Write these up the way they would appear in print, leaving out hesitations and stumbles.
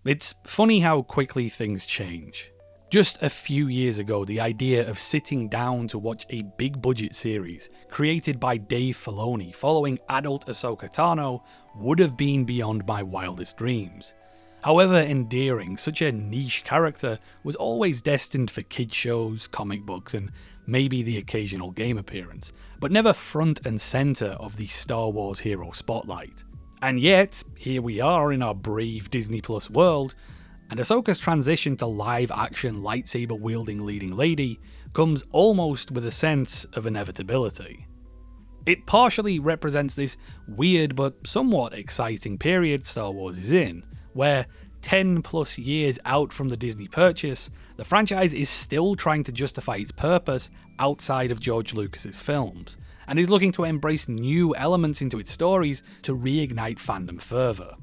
It's funny how quickly things change. Just a few years ago, the idea of sitting down to watch a big budget series created by Dave Filoni following adult Ahsoka Tano would have been beyond my wildest dreams. However endearing, such a niche character was always destined for kids shows, comic books, and maybe the occasional game appearance, but never front and centre of the Star Wars hero spotlight. And yet, here we are in our brave Disneyplus world, and Ahsoka's transition to live-action lightsaber-wielding leading lady comes almost with a sense of inevitability. It partially represents this weird but somewhat exciting period Star Wars is in, where 10 plus years out from the Disney purchase, the franchise is still trying to justify its purpose outside of George Lucas's films, and is looking to embrace new elements into its stories to reignite fandom further.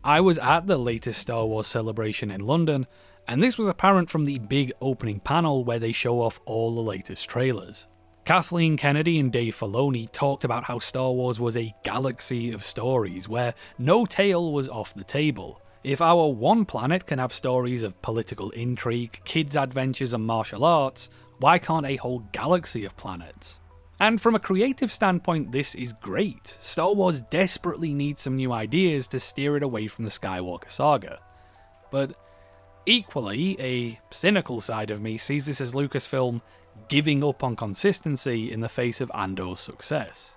I was at the latest Star Wars celebration in London, and this was apparent from the big opening panel where they show off all the latest trailers. Kathleen Kennedy and Dave Filoni talked about how Star Wars was a galaxy of stories where no tale was off the table. If our one planet can have stories of political intrigue, kids' adventures and martial arts, why can't a whole galaxy of planets? And from a creative standpoint, this is great. Star Wars desperately needs some new ideas to steer it away from the Skywalker saga. But equally, a cynical side of me sees this as Lucasfilm giving up on consistency in the face of Andor's success.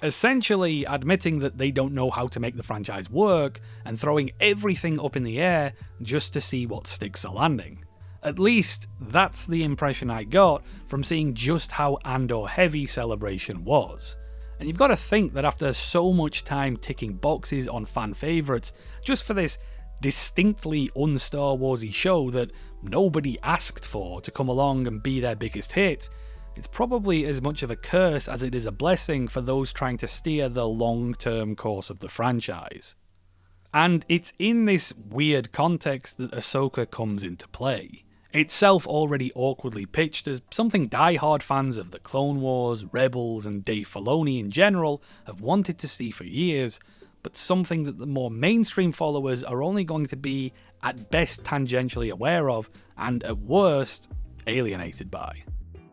Essentially admitting that they don't know how to make the franchise work and throwing everything up in the air just to see what sticks the landing. At least, that's the impression I got from seeing just how Andor-heavy Celebration was. And you've got to think that after so much time ticking boxes on fan favourites, just for this distinctly un-Star Warsy show that nobody asked for to come along and be their biggest hit, it's probably as much of a curse as it is a blessing for those trying to steer the long-term course of the franchise. And it's in this weird context that Ahsoka comes into play. Itself already awkwardly pitched as something die-hard fans of the Clone Wars, Rebels, and Dave Filoni in general have wanted to see for years, but something that the more mainstream followers are only going to be at best tangentially aware of, and at worst, alienated by.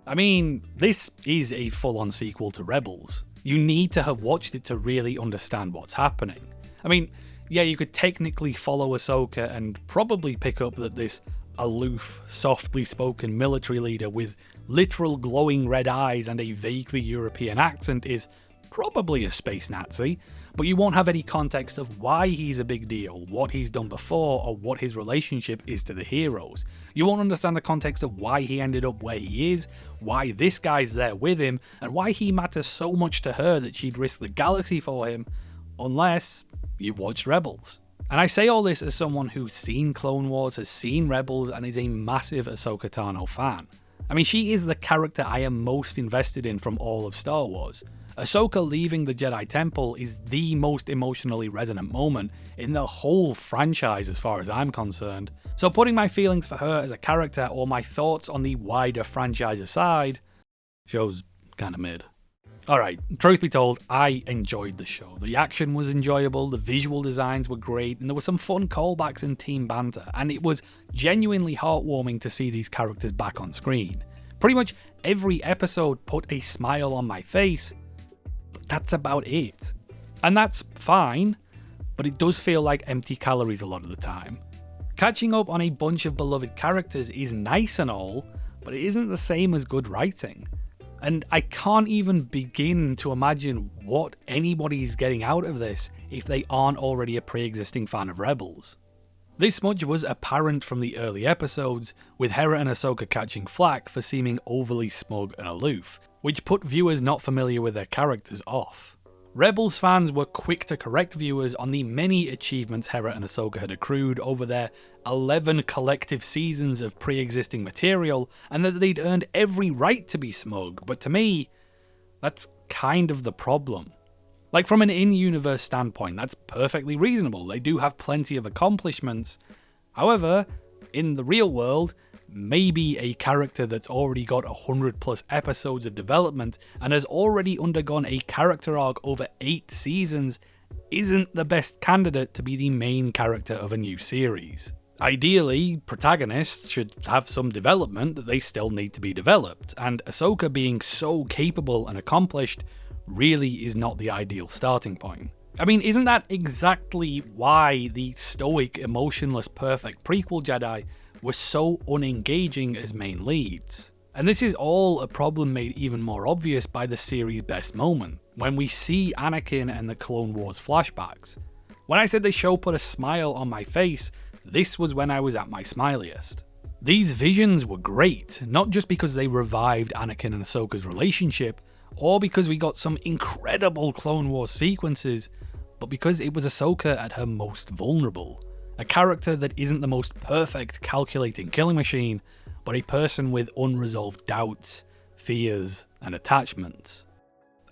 I mean, this is a full-on sequel to Rebels. You need to have watched it to really understand what's happening. I mean, yeah, you could technically follow Ahsoka and probably pick up that this aloof, softly spoken military leader with literal glowing red eyes and a vaguely European accent is probably a space Nazi, but you won't have any context of why he's a big deal, what he's done before, or what his relationship is to the heroes. You won't understand the context of why he ended up where he is, why this guy's there with him, and why he matters so much to her that she'd risk the galaxy for him, unless you've watched Rebels. And I say all this as someone who's seen Clone Wars, has seen Rebels, and is a massive Ahsoka Tano fan. I mean, she is the character I am most invested in from all of Star Wars. Ahsoka leaving the Jedi Temple is the most emotionally resonant moment in the whole franchise as far as I'm concerned. So putting my feelings for her as a character or my thoughts on the wider franchise aside, show's kinda mid. Alright, truth be told, I enjoyed the show. The action was enjoyable, the visual designs were great, and there were some fun callbacks and team banter, and it was genuinely heartwarming to see these characters back on screen. Pretty much every episode put a smile on my face, but that's about it. And that's fine, but it does feel like empty calories a lot of the time. Catching up on a bunch of beloved characters is nice and all, but it isn't the same as good writing. And I can't even begin to imagine what anybody's getting out of this if they aren't already a pre-existing fan of Rebels. This much was apparent from the early episodes, with Hera and Ahsoka catching flack for seeming overly smug and aloof, which put viewers not familiar with their characters off. Rebels fans were quick to correct viewers on the many achievements Hera and Ahsoka had accrued over their 11 collective seasons of pre-existing material, and that they'd earned every right to be smug, but to me, that's kind of the problem. Like, from an in-universe standpoint, that's perfectly reasonable. They do have plenty of accomplishments. However, in the real world, maybe a character that's already got 100 plus episodes of development and has already undergone a character arc over 8 seasons isn't the best candidate to be the main character of a new series. Ideally, protagonists should have some development that they still need to be developed, and Ahsoka being so capable and accomplished really is not the ideal starting point. I mean, isn't that exactly why the stoic, emotionless, perfect prequel Jedi were so unengaging as main leads? And this is all a problem made even more obvious by the series' best moment, when we see Anakin and the Clone Wars flashbacks. When I said the show put a smile on my face, this was when I was at my smiliest. These visions were great, not just because they revived Anakin and Ahsoka's relationship, or because we got some incredible Clone Wars sequences, but because it was Ahsoka at her most vulnerable. A character that isn't the most perfect calculating killing machine, but a person with unresolved doubts, fears, and attachments.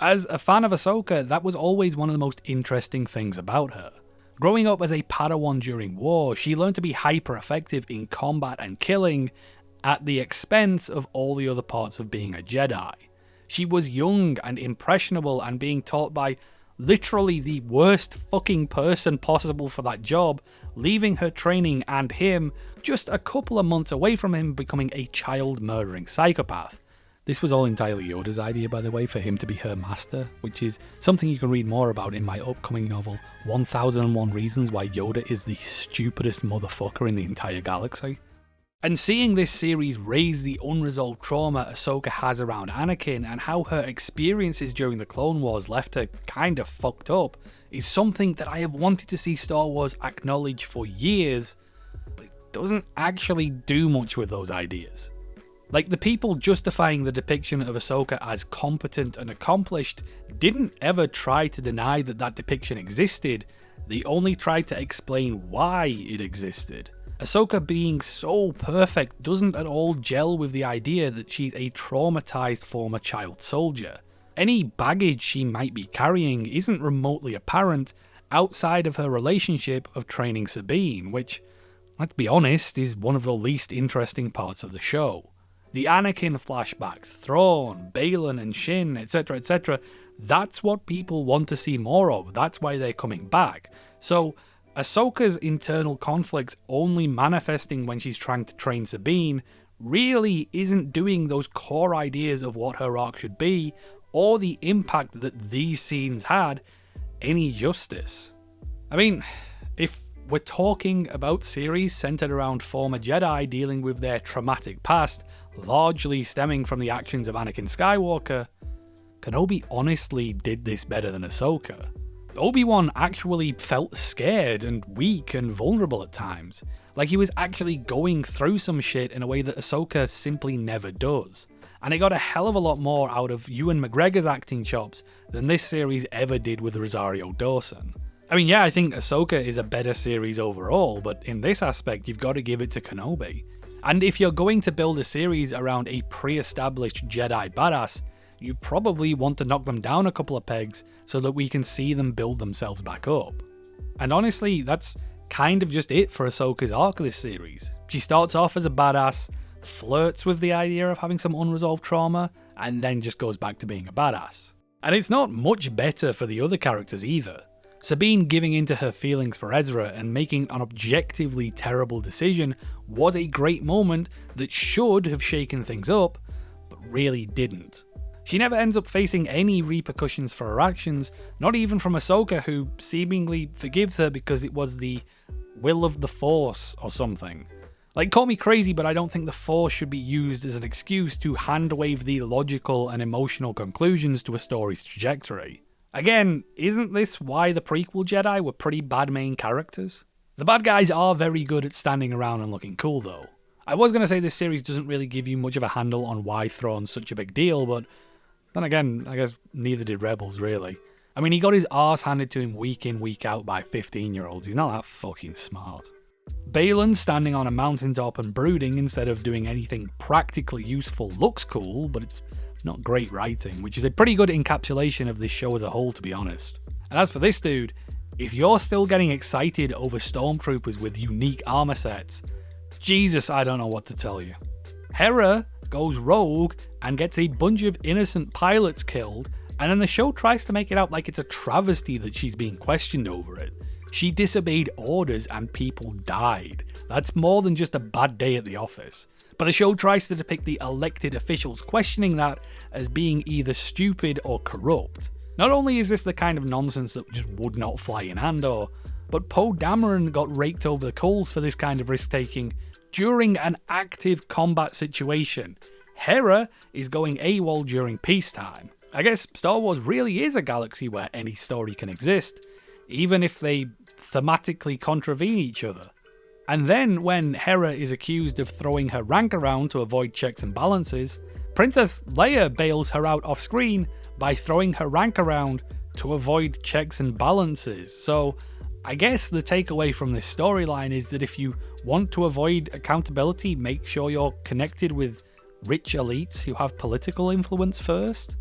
As a fan of Ahsoka, that was always one of the most interesting things about her. Growing up as a Padawan during war, she learned to be hyper-effective in combat and killing at the expense of all the other parts of being a Jedi. She was young and impressionable and being taught by literally the worst fucking person possible for that job, leaving her training and him just a couple of months away from him becoming a child-murdering psychopath. This was all entirely Yoda's idea, by the way, for him to be her master, which is something you can read more about in my upcoming novel, 1001 Reasons Why Yoda is the stupidest motherfucker in the entire galaxy. And seeing this series raise the unresolved trauma Ahsoka has around Anakin and how her experiences during the Clone Wars left her kinda fucked up is something that I have wanted to see Star Wars acknowledge for years, but it doesn't actually do much with those ideas. Like, the people justifying the depiction of Ahsoka as competent and accomplished didn't ever try to deny that that depiction existed, they only tried to explain why it existed. Ahsoka being so perfect doesn't at all gel with the idea that she's a traumatized former child soldier. Any baggage she might be carrying isn't remotely apparent outside of her relationship of training Sabine, which, let's be honest, is one of the least interesting parts of the show. The Anakin flashbacks, Thrawn, Baylan and Shin, etc., that's what people want to see more of, that's why they're coming back. So, Ahsoka's internal conflicts only manifesting when she's trying to train Sabine really isn't doing those core ideas of what her arc should be, or the impact that these scenes had, any justice. I mean, if we're talking about series centered around former Jedi dealing with their traumatic past, largely stemming from the actions of Anakin Skywalker, Kenobi honestly did this better than Ahsoka. Obi-Wan actually felt scared and weak and vulnerable at times, like he was actually going through some shit in a way that Ahsoka simply never does. And it got a hell of a lot more out of Ewan McGregor's acting chops than this series ever did with Rosario Dawson. I mean, yeah, I think Ahsoka is a better series overall, but in this aspect, you've got to give it to Kenobi. And if you're going to build a series around a pre-established Jedi badass, you probably want to knock them down a couple of pegs so that we can see them build themselves back up. And honestly, that's kind of just it for Ahsoka's arc of this series. She starts off as a badass, flirts with the idea of having some unresolved trauma, and then just goes back to being a badass. And it's not much better for the other characters either. Sabine giving into her feelings for Ezra and making an objectively terrible decision was a great moment that should have shaken things up, but really didn't. She never ends up facing any repercussions for her actions, not even from Ahsoka, who seemingly forgives her because it was the will of the Force or something. Like, call me crazy, but I don't think the Force should be used as an excuse to hand-wave the logical and emotional conclusions to a story's trajectory. Again, isn't this why the prequel Jedi were pretty bad main characters? The bad guys are very good at standing around and looking cool though. I was going to say this series doesn't really give you much of a handle on why Thrawn's such a big deal, but then again, I guess neither did Rebels really. I mean, he got his arse handed to him week in, week out by 15-year-olds, he's not that fucking smart. Baylan standing on a mountaintop and brooding instead of doing anything practically useful looks cool, but it's not great writing, which is a pretty good encapsulation of this show as a whole, to be honest. And as for this dude, if you're still getting excited over stormtroopers with unique armor sets, Jesus, I don't know what to tell you. Hera goes rogue and gets a bunch of innocent pilots killed And then the show tries to make it out like it's a travesty that she's being questioned over it. She disobeyed orders and people died. That's more than just a bad day at the office. But the show tries to depict the elected officials questioning that as being either stupid or corrupt. Not only is this the kind of nonsense that just would not fly in Andor, but Poe Dameron got raked over the coals for this kind of risk-taking during an active combat situation. Hera is going AWOL during peacetime. I guess Star Wars really is a galaxy where any story can exist, even if they thematically contravene each other. And then, when Hera is accused of throwing her rank around to avoid checks and balances, Princess Leia bails her out off screen by throwing her rank around to avoid checks and balances. So, I guess the takeaway from this storyline is that if you want to avoid accountability, make sure you're connected with rich elites who have political influence first.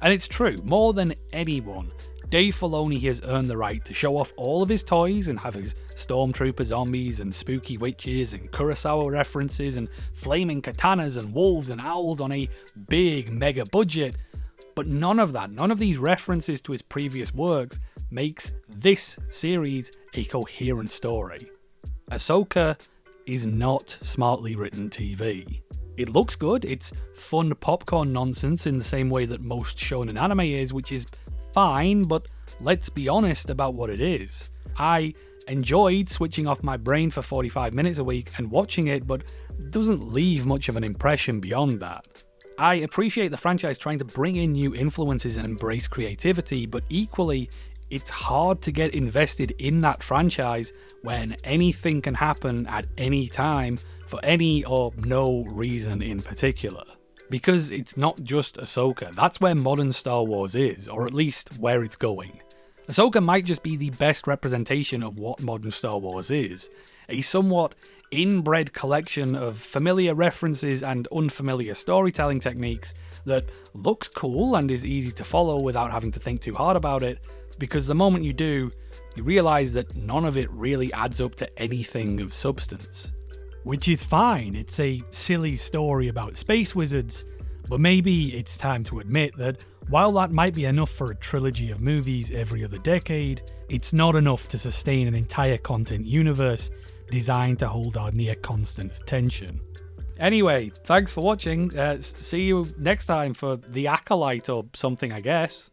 And it's true, more than anyone, Dave Filoni has earned the right to show off all of his toys and have his stormtrooper zombies and spooky witches and Kurosawa references and flaming katanas and wolves and owls on a big mega budget. But none of these references to his previous works makes this series a coherent story. Ahsoka is not smartly written TV. It looks good, it's fun popcorn nonsense in the same way that most shonen anime is, which is fine, but let's be honest about what it is. I enjoyed switching off my brain for 45 minutes a week and watching it, but it doesn't leave much of an impression beyond that. I appreciate the franchise trying to bring in new influences and embrace creativity, but equally, it's hard to get invested in that franchise when anything can happen at any time for any or no reason in particular. Because it's not just Ahsoka, that's where modern Star Wars is, or at least where it's going. Ahsoka might just be the best representation of what modern Star Wars is, a somewhat inbred collection of familiar references and unfamiliar storytelling techniques that looks cool and is easy to follow without having to think too hard about it, because the moment you do, you realise that none of it really adds up to anything of substance. Which is fine, it's a silly story about space wizards, but maybe it's time to admit that while that might be enough for a trilogy of movies every other decade, it's not enough to sustain an entire content universe designed to hold our near constant attention. Anyway, thanks for watching, see you next time for The Acolyte or something, I guess.